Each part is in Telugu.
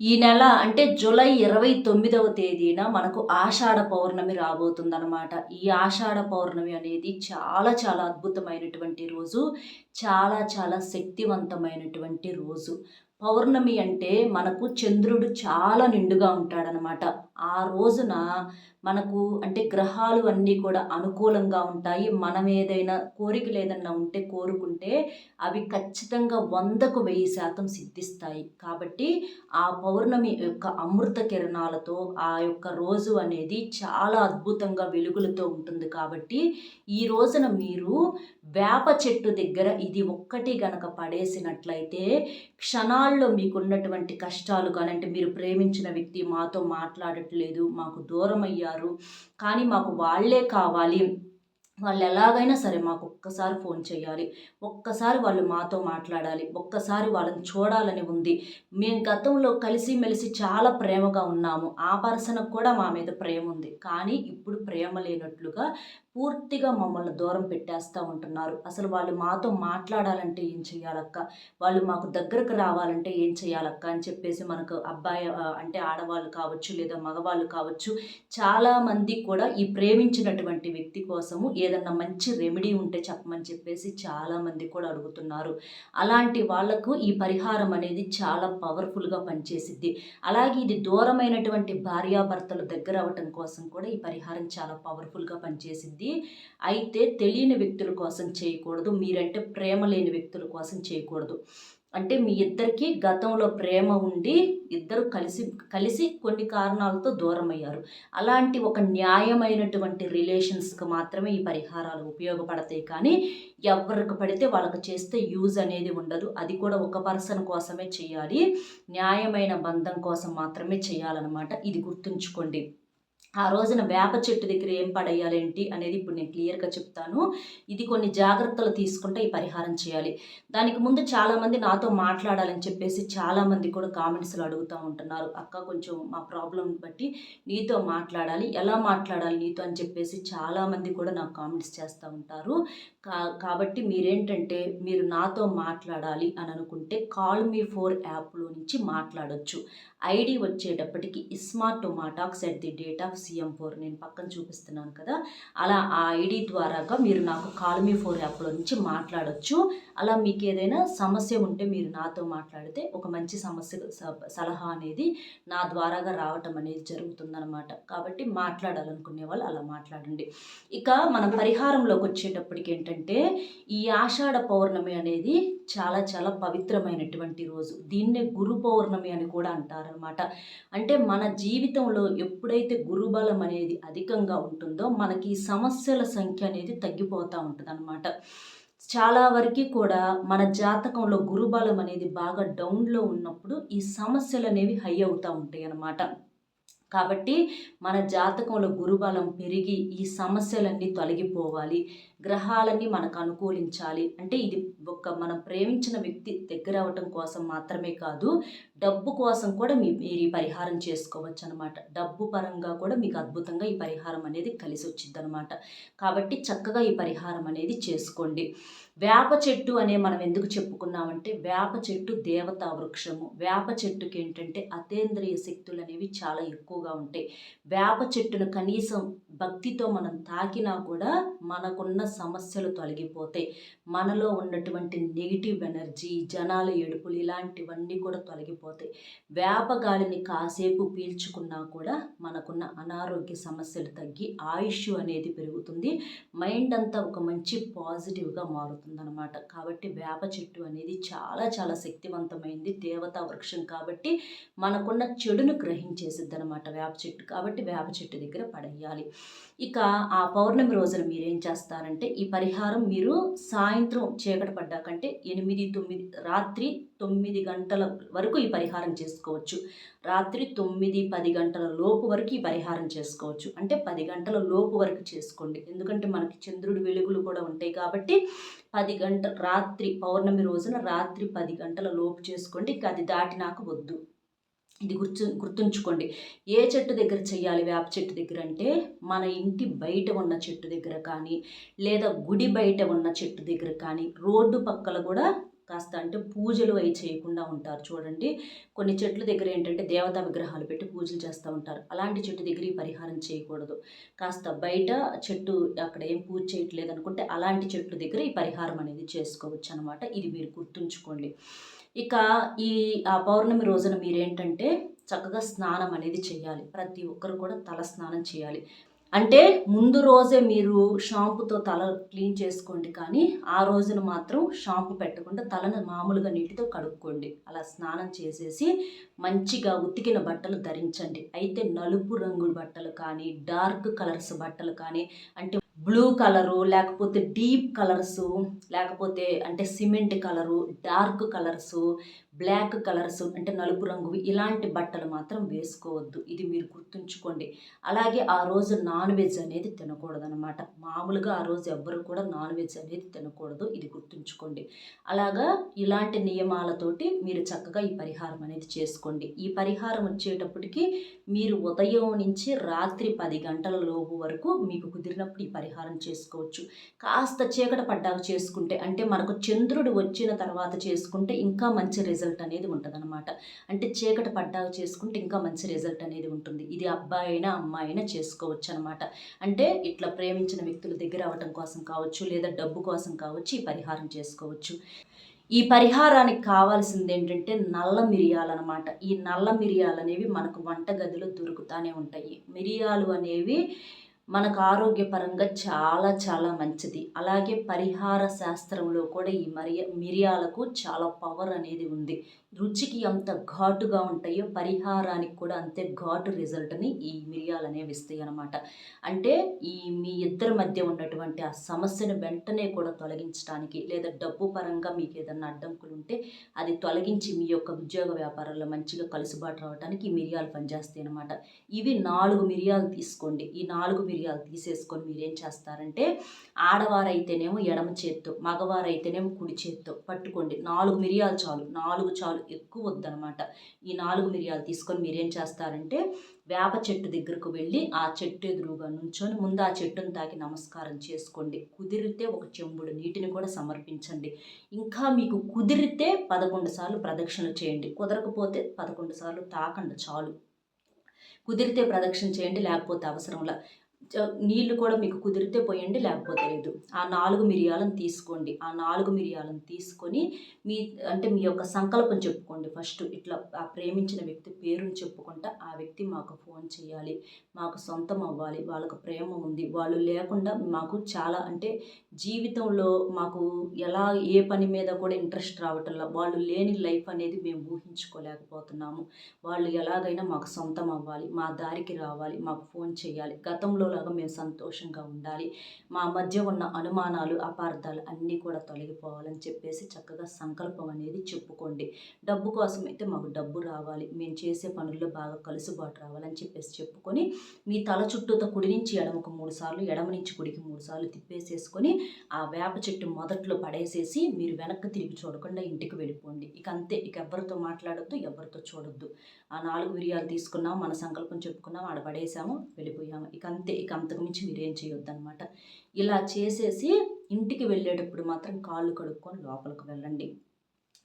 ఈ నెల అంటే జూలై 29వ తేదీన మనకు ఆషాఢ పౌర్ణమి రాబోతుందనమాట. ఈ ఆషాఢ పౌర్ణమి అనేది చాలా చాలా అద్భుతమైనటువంటి రోజు. చాలా చాలా శక్తివంతమైనటువంటి రోజు. పౌర్ణమి అంటే మనకు చంద్రుడు చాలా నిండుగా ఉంటాడనమాట. ఆ రోజున మనకు అంటే గ్రహాలు అన్నీ కూడా అనుకూలంగా ఉంటాయి. మనం ఏదైనా కోరికలు ఏదన్నా ఉంటే కోరుకుంటే అవి ఖచ్చితంగా 100కు 1000% సిద్ధిస్తాయి. కాబట్టి ఆ పౌర్ణమి యొక్క అమృత కిరణాలతో ఆ యొక్క రోజు అనేది చాలా అద్భుతంగా వెలుగులతో ఉంటుంది. కాబట్టి ఈ రోజున మీరు వేప చెట్టు దగ్గర ఇది ఒక్కటి గనక పడేసినట్లయితే క్షణాల్లో మీకున్నటువంటి కష్టాలు కానీ, అంటే మీరు ప్రేమించిన వ్యక్తి మాతో మాట్లాడట్లేదు, మాకు దూరమయ్యారు, కానీ మాకు వాళ్ళే కావాలి, వాళ్ళు ఎలాగైనా సరే మాకు ఒక్కసారి ఫోన్ చేయాలి, ఒక్కసారి వాళ్ళు మాతో మాట్లాడాలి, ఒక్కసారి వాళ్ళని చూడాలని ఉంది, మేము గతంలో కలిసిమెలిసి చాలా ప్రేమగా ఉన్నాము, ఆ పర్సన్‌కి కూడా మా మీద ప్రేమ ఉంది, కానీ ఇప్పుడు ప్రేమ లేనట్లుగా పూర్తిగా మమ్మల్ని దూరం పెట్టేస్తూ ఉంటున్నారు. అసలు వాళ్ళు మాతో మాట్లాడాలంటే ఏం చేయాలక్క? వాళ్ళు మాకు దగ్గరకు రావాలంటే ఏం చేయాలక్క? అని చెప్పేసి మనకు అంటే ఆడవాళ్ళు కావచ్చు, లేదా మగవాళ్ళు కావచ్చు, చాలామంది కూడా ఈ ప్రేమించినటువంటి వ్యక్తి కోసము ఏదన్నా మంచి రెమెడీ ఉంటే చెప్పమని చెప్పేసి చాలామంది కూడా అడుగుతున్నారు. అలాంటి వాళ్ళకు ఈ పరిహారం అనేది చాలా పవర్‌ఫుల్‌గా పనిచేసిద్ది. అలాగే ఇది దూరమైనటువంటి భార్యాభర్తలు దగ్గర అవ్వటం కోసం కూడా ఈ పరిహారం చాలా పవర్‌ఫుల్‌గా పనిచేసిద్ది. అయితే తెలియని వ్యక్తుల కోసం చేయకూడదు. మీరంటే ప్రేమ లేని వ్యక్తుల కోసం చేయకూడదు. అంటే మీ ఇద్దరికీ గతంలో ప్రేమ ఉండి ఇద్దరు కలిసి కలిసి కొన్ని కారణాలతో దూరమయ్యారు. అలాంటి ఒక న్యాయమైనటువంటి రిలేషన్స్‌కి మాత్రమే ఈ పరిహారాలు ఉపయోగపడతాయి కానీ, ఎవరికి పడితే వాళ్ళకి చేస్తే యూజ్ అనేది ఉండదు. అది కూడా ఒక పర్సన్ కోసమే చేయాలి. న్యాయమైన బంధం కోసం మాత్రమే చేయాలనమాట. ఇది గుర్తుంచుకోండి. ఆ రోజున వేప చెట్టు దగ్గర ఏం పడేయాలేంటి అనేది ఇప్పుడు నేను క్లియర్‌గా చెప్తాను. ఇది కొన్ని జాగ్రత్తలు తీసుకుంటే ఈ పరిహారం చేయాలి. దానికి ముందు చాలామంది నాతో మాట్లాడాలని చెప్పేసి చాలామంది కూడా కామెంట్స్‌లో అడుగుతా ఉంటున్నారు. అక్క కొంచెం మా ప్రాబ్లమ్ బట్టి నీతో మాట్లాడాలి. ఎలా మాట్లాడాలి నీతో అని చెప్పేసి చాలామంది కూడా నాకు కామెంట్స్ చేస్తూ ఉంటారు. కాబట్టి మీరేంటంటే మీరు నాతో మాట్లాడాలి అని అనుకుంటే కాల్ మీ ఫోర్ యాప్‌లో నుంచి మాట్లాడొచ్చు. ఐడీ వచ్చేటప్పటికి isma2matax@CM4 నేను పక్కన చూపిస్తున్నాను కదా! అలా ఆ ఐడీ ద్వారాగా మీరు నాకు కాల్ మీ ఫోర్ యాప్‌లో నుంచి మాట్లాడొచ్చు. అలా మీకు ఏదైనా సమస్య ఉంటే మీరు నాతో మాట్లాడితే ఒక మంచి సమస్య సలహా అనేది నా ద్వారాగా రావటం అనేది జరుగుతుందనమాట. కాబట్టి మాట్లాడాలనుకునే వాళ్ళు అలా మాట్లాడండి. ఇక మనం పరిహారంలోకి వచ్చేటప్పటికి ఏంటంటే ఈ ఆషాఢ పౌర్ణమి అనేది చాలా చాలా పవిత్రమైనటువంటి రోజు. దీన్నే గురు పౌర్ణమి అని కూడా అంటారనమాట. అంటే మన జీవితంలో ఎప్పుడైతే గురుబలం అనేది అధికంగా ఉంటుందో మనకి ఈ సమస్యల సంఖ్య అనేది తగ్గిపోతూ ఉంటుందన్నమాట. చాలా వరకు కూడా మన జాతకంలో గురుబలం అనేది బాగా డౌన్‌లో ఉన్నప్పుడు ఈ సమస్యలనేవి హై అవుతా ఉంటాయి అన్నమాట. కాబట్టి మన జాతకంలో గురుబలం పెరిగి ఈ సమస్యలన్నీ తొలగిపోవాలి, గ్రహాలన్నీ మనకు అనుకూలించాలి అంటే ఇది మనం ప్రేమించిన వ్యక్తి దగ్గర అవ్వటం కోసం మాత్రమే కాదు, డబ్బు కోసం కూడా మీరు ఈ పరిహారం చేసుకోవచ్చు అనమాట. డబ్బు పరంగా కూడా మీకు అద్భుతంగా ఈ పరిహారం అనేది కలిసి వచ్చిద్దనమాట. కాబట్టి చక్కగా ఈ పరిహారం అనేది చేసుకోండి. వేప చెట్టు అనే మనం ఎందుకు చెప్పుకున్నామంటే వేప చెట్టు దేవతా వృక్షము. వేప చెట్టుకి ఏంటంటే అతీంద్రియ శక్తులు అనేవి చాలా ఎక్కువగా ఉంటాయి. వేప చెట్టును కనీసం భక్తితో మనం తాకినా కూడా మనకున్న సమస్యలు తొలగిపోతాయి. మనలో ఉన్నటువంటి నెగిటివ్ ఎనర్జీ, జనాల ఏడుపులు ఇలాంటివన్నీ కూడా తొలగిపోతాయి. వేప గాలిని కాసేపు పీల్చుకున్నా కూడా మనకున్న అనారోగ్య సమస్యలు తగ్గి ఆయుష్ అనేది పెరుగుతుంది. మైండ్ అంతా ఒక మంచి పాజిటివ్గా మారుతుందన్నమాట. కాబట్టి వేప చెట్టు అనేది చాలా చాలా శక్తివంతమైంది దేవతా వృక్షం. కాబట్టి మనకున్న చెడును గ్రహించేసిద్ది అనమాట వేప చెట్టు. కాబట్టి వేప చెట్టు దగ్గర పడేయాలి. ఇక ఆ పౌర్ణమి రోజున మీరేం చేస్తారంటే ఈ పరిహారం మీరు సాయంత్రం చీకటి పడ్డాకంటే 8, 9 రాత్రి 9 గంటల వరకు ఈ పరిహారం చేసుకోవచ్చు. రాత్రి 9, 10 గంటల లోపు వరకు ఈ పరిహారం చేసుకోవచ్చు. అంటే 10 గంటల లోపు వరకు చేసుకోండి. ఎందుకంటే మనకి చంద్రుడి వెలుగులు కూడా ఉంటాయి కాబట్టి 10 గంటల రాత్రి పౌర్ణమి రోజున రాత్రి 10 గంటల లోపు చేసుకోండి. ఇక అది దాటినాక వద్దు. ఇది గుర్తుంచుకోండి. ఏ చెట్టు దగ్గర చేయాలి వేప చెట్టు దగ్గర అంటే మన ఇంటి బయట ఉన్న చెట్టు దగ్గర కానీ, లేదా గుడి బయట ఉన్న చెట్టు దగ్గర కానీ, రోడ్డు పక్కల కూడా కాస్త అంటే పూజలు అవి చేయకుండా ఉంటారు చూడండి. కొన్ని చెట్ల దగ్గర ఏంటంటే దేవతా విగ్రహాలు పెట్టి పూజలు చేస్తూ ఉంటారు. అలాంటి చెట్టు దగ్గర ఈ పరిహారం చేయకూడదు. కాస్త బయట చెట్టు అక్కడ ఏం పూజ చేయట్లేదు అనుకుంటే అలాంటి చెట్ల దగ్గర ఈ పరిహారం అనేది చేసుకోవచ్చు అనమాట. ఇది మీరు గుర్తుంచుకోండి. ఇక ఈ పౌర్ణమి రోజున మీరేంటంటే చక్కగా స్నానం అనేది చేయాలి. ప్రతి ఒక్కరు కూడా తల స్నానం చేయాలి. అంటే ముందు రోజే మీరు షాంపూతో తల క్లీన్ చేసుకోండి, కానీ ఆ రోజున మాత్రం షాంపూ పెట్టకుండా తలను మామూలుగా నీటితో కడుక్కోండి. అలా స్నానం చేసేసి మంచిగా ఉతికిన బట్టలు ధరించండి. అయితే నలుపు రంగు బట్టలు కానీ, డార్క్ కలర్స్ బట్టలు కానీ, అంటే బ్లూ కలరు, లేకపోతే డీప్ కలర్సు, లేకపోతే అంటే cement colour, dark colours, black colours అంటే నలుపు రంగువి ఇలాంటి బట్టలు మాత్రం వేసుకోవద్దు. ఇది మీరు గుర్తుంచుకోండి. అలాగే ఆ రోజు నాన్ వెజ్ అనేది తినకూడదనమాట. మామూలుగా ఆ రోజు ఎవ్వరు కూడా నాన్ వెజ్ అనేది తినకూడదు. ఇది గుర్తుంచుకోండి. అలాగా ఇలాంటి నియమాలతోటి మీరు చక్కగా ఈ పరిహారం అనేది చేసుకోండి. ఈ పరిహారం వచ్చేటప్పటికి మీరు ఉదయం నుంచి రాత్రి 10 గంటల లోపు వరకు మీకు కుదిరినప్పుడు ఈ పరిహారం చేసుకోవచ్చు. కాస్త చీకటి పడ్డాక చేసుకుంటే, అంటే మనకు చంద్రుడు వచ్చిన తర్వాత చేసుకుంటే ఇంకా మంచి రిజల్ట్ అనేది ఉంటుందన్నమాట. అంటే చీకటి పడ్డాక చేసుకుంటే ఇంకా మంచి రిజల్ట్ అనేది ఉంటుంది. ఇది అబ్బాయి అయినా అమ్మాయి అయినా చేసుకోవచ్చు అనమాట. అంటే ఇట్లా ప్రేమించిన వ్యక్తుల దగ్గర అవ్వటం కోసం కావచ్చు, లేదా డబ్బు కోసం కావచ్చు ఈ పరిహారం చేసుకోవచ్చు. ఈ పరిహారానికి కావాల్సింది ఏంటంటే నల్ల మిరియాలన్నమాట. ఈ నల్ల మిరియాలు అనేవి మనకు వంటగదిలో దొరుకుతూనే ఉంటాయి. మిరియాలు అనేవి మనకు ఆరోగ్యపరంగా చాలా చాలా మంచిది. అలాగే పరిహార శాస్త్రంలో కూడా ఈ మిరియాలకు చాలా పవర్ అనేది ఉంది. రుచికి ఎంత ఘాటుగా ఉంటాయో పరిహారానికి కూడా అంతే ఘాటు రిజల్ట్ని ఈ మిరియాలు అనేవి ఇస్తాయి అన్నమాట. అంటే ఈ మీ ఇద్దరి మధ్య ఉన్నటువంటి ఆ సమస్యను వెంటనే కూడా తొలగించడానికి, లేదా డబ్బు పరంగా మీకు ఏదన్నా అడ్డంకులు ఉంటే అది తొలగించి మీ యొక్క ఉద్యోగ వ్యాపారాల్లో మంచిగా కలుసుబాటు రావడానికి ఈ మిరియాలు పనిచేస్తాయి అన్నమాట. ఇవి 4 మిరియాలు తీసుకోండి. ఈ 4 మిరియాలు తీసేసుకొని మీరేం చేస్తారంటే, ఆడవారైతేనేమో ఎడమ చేత్తో, మగవారైతేనేమో కుడి చేత్తో పట్టుకోండి. 4 మిరియాలు చాలు, 4 చాలు, ఎక్కువ వద్దనమాట. ఈ 4 మిరియాలు తీసుకొని మీరేం చేస్తారంటే, వేప చెట్టు దగ్గరకు వెళ్ళి ఆ చెట్టు ఎదురుగా నుంచొని ముందు ఆ చెట్టును తాకి నమస్కారం చేసుకోండి. కుదిరితే ఒక చెంబుడు నీటిని కూడా సమర్పించండి. ఇంకా మీకు కుదిరితే 11 సార్లు ప్రదక్షిణలు చేయండి. కుదరకపోతే 11 సార్లు తాకండి చాలు. కుదిరితే ప్రదక్షిణ చేయండి, లేకపోతే అవసరంలా. నీళ్లు కూడా మీకు కుదిరితే పోయండి, లేకపోతే లేదు. ఆ 4 మిరియాలను తీసుకోండి. ఆ 4 మిరియాలను తీసుకొని మీ యొక్క సంకల్పం చెప్పుకోండి. ఫస్ట్ ఇట్లా ఆ ప్రేమించిన వ్యక్తి పేరుని చెప్పుకుంటా, ఆ వ్యక్తి మాకు ఫోన్ చేయాలి, మాకు సొంతం అవ్వాలి, వాళ్ళకు ప్రేమ ఉంది, వాళ్ళు లేకుండా మాకు చాలా అంటే జీవితంలో మాకు ఎలా ఏ పని మీద కూడా ఇంట్రెస్ట్ రావటంలా, వాళ్ళు లేని లైఫ్ అనేది మేము ఊహించుకోలేకపోతున్నాము. వాళ్ళు ఎలాగైనా మాకు సొంతం అవ్వాలి, మా దారికి రావాలి, మాకు ఫోన్ చేయాలి, గతంలో లాగా మేము సంతోషంగా ఉండాలి, మా మధ్య ఉన్న అనుమానాలు అపార్థాలు అన్నీ కూడా తొలగిపోవాలని చెప్పేసి చక్కగా సంకల్పం అనేది చెప్పుకోండి. డబ్బు కోసం అయితే మాకు డబ్బు రావాలి, మేము చేసే పనుల్లో బాగా కలుసుబాటు రావాలని చెప్పేసి చెప్పుకొని మీ తల చుట్టూతో కుడి నుంచి ఎడమకు 3 సార్లు, ఎడమ నుంచి కుడికి 3 సార్లు తిప్పేసేసుకొని ఆ వేప చెట్టు మొదట్లో పడేసేసి మీరు వెనక్కి తిరిగి చూడకుండా ఇంటికి వెళ్ళిపోండి. ఇక అంతే. ఇక ఎవరితో మాట్లాడొద్దు, ఎవరితో చూడొద్దు. ఆ 4 మిరియాలు తీసుకున్నాం, మన సంకల్పం చెప్పుకున్నాం, ఆడ పడేసాము, వెళ్ళిపోయాము. ఇక అంతే. ఇక అంతకుమించి మీరేం చేయొద్దనమాట. ఇలా చేసేసి ఇంటికి వెళ్ళేటప్పుడు మాత్రం కాళ్ళు కడుక్కొని లోపలికి వెళ్ళండి.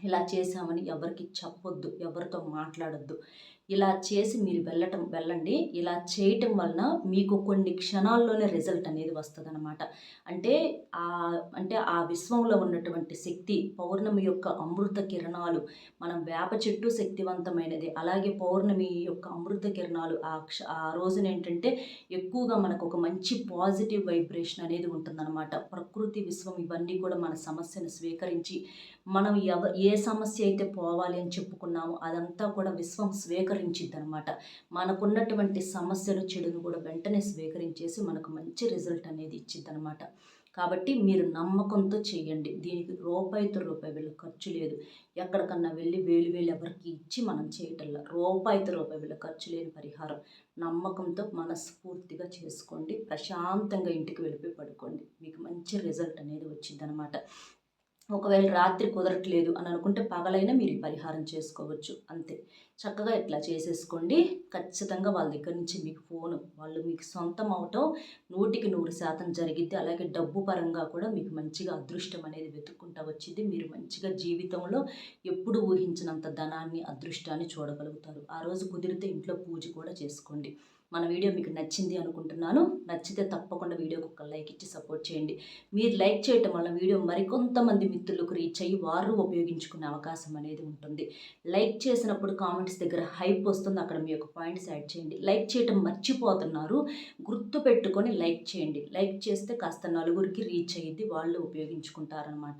ఇలా చేసామని ఎవరికి చెప్పొద్దు, ఎవరితో మాట్లాడొద్దు. ఇలా చేసి మీరు వెళ్ళండి. ఇలా చేయటం వలన మీకు కొన్ని క్షణాల్లోనే రిజల్ట్ అనేది వస్తుందన్నమాట. అంటే అంటే ఆ విశ్వంలో ఉన్నటువంటి శక్తి, పౌర్ణమి యొక్క అమృత కిరణాలు, మనం వేప చెట్టు శక్తివంతమైనది, అలాగే పౌర్ణమి యొక్క అమృత కిరణాలు ఆ రోజున ఏంటంటే ఎక్కువగా మనకు ఒక మంచి పాజిటివ్ వైబ్రేషన్ అనేది ఉంటుందన్నమాట. ప్రకృతి, విశ్వం ఇవన్నీ కూడా మన సమస్యను స్వీకరించి, మనం ఏ సమస్య అయితే పోవాలి అని చెప్పుకున్నామో అదంతా కూడా విశ్వం స్వీకరించిద్ది అనమాట. మనకున్నటువంటి సమస్యలు, చెడును కూడా వెంటనే స్వీకరించేసి మనకు మంచి రిజల్ట్ అనేది ఇచ్చిద్ది అనమాట. కాబట్టి మీరు నమ్మకంతో చేయండి. దీనికి రూపాయితో రూపాయి వీళ్ళ ఖర్చు లేదు. ఎక్కడికన్నా వెళ్ళి వేలు ఎవరికి ఇచ్చి మనం చేయటంలా. రూపాయితో రూపాయి వీళ్ళ ఖర్చు లేని పరిహారం. నమ్మకంతో మనస్ఫూర్తిగా చేసుకోండి. ప్రశాంతంగా ఇంటికి వెళ్ళిపోయి పడుకోండి. మీకు మంచి రిజల్ట్ అనేది వచ్చింది అనమాట. ఒకవేళ రాత్రి కుదరట్లేదు అని అనుకుంటే పగలైనా మీరు పరిహారం చేసుకోవచ్చు. అంతే. చక్కగా ఇట్లా చేసేసుకోండి. ఖచ్చితంగా వాళ్ళ దగ్గర నుంచి మీకు వాళ్ళు మీకు సొంతం అవ్వటం 100% జరిగిద్ది. అలాగే డబ్బు పరంగా కూడా మీకు మంచిగా అదృష్టం అనేది వెతుక్కుంటా వచ్చిద్ది. మీరు మంచిగా జీవితంలో ఎప్పుడు ఊహించినంత ధనాన్ని, అదృష్టాన్ని చూడగలుగుతారు. ఆ రోజు కుదిరితే ఇంట్లో పూజ కూడా చేసుకోండి. మన వీడియో మీకు నచ్చింది అనుకుంటున్నాను. నచ్చితే తప్పకుండా వీడియోకి ఒక లైక్ ఇచ్చి సపోర్ట్ చేయండి. మీరు లైక్ చేయటం వల్ల వీడియో మరికొంతమంది మిత్రులకు రీచ్ అయ్యి వారు ఉపయోగించుకునే అవకాశం అనేది ఉంటుంది. లైక్ చేసినప్పుడు కామెంట్స్ దగ్గర హైప్ వస్తుంది. అక్కడ మీ యొక్క పాయింట్స్ యాడ్ చేయండి. లైక్ చేయటం మర్చిపోతున్నారు. గుర్తుపెట్టుకొని లైక్ చేయండి. లైక్ చేస్తే కాస్త నలుగురికి రీచ్ అయ్యిద్ది. వాళ్ళు ఉపయోగించుకుంటారనమాట.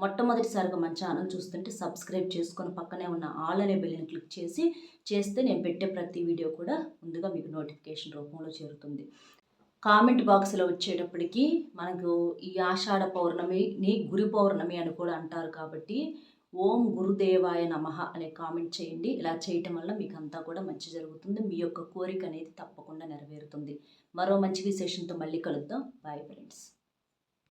మొట్టమొదటిసారిగా మన ఛానల్ చూస్తుంటే సబ్స్క్రైబ్ చేసుకొని పక్కనే ఉన్న ఆల్ అనే బెల్ని క్లిక్ చేస్తే నేను పెట్టే ప్రతి వీడియో కూడా ముందుగా మీకు నోటిఫికేషన్ రూపంలో చేరుతుంది. కామెంట్ బాక్స్లో వచ్చేటప్పటికి మనకు ఈ ఆషాఢ పౌర్ణమిని గురు పౌర్ణమి అని కూడా అంటారు కాబట్టి ఓం గురుదేవాయ నమః అనే కామెంట్ చేయండి. ఇలా చేయటం వల్ల మీకు అంతా కూడా మంచి జరుగుతుంది. మీ యొక్క కోరిక అనేది తప్పకుండా నెరవేరుతుంది. మరో మంచి విశేషంతో మళ్ళీ కలుద్దాం. Bye friends.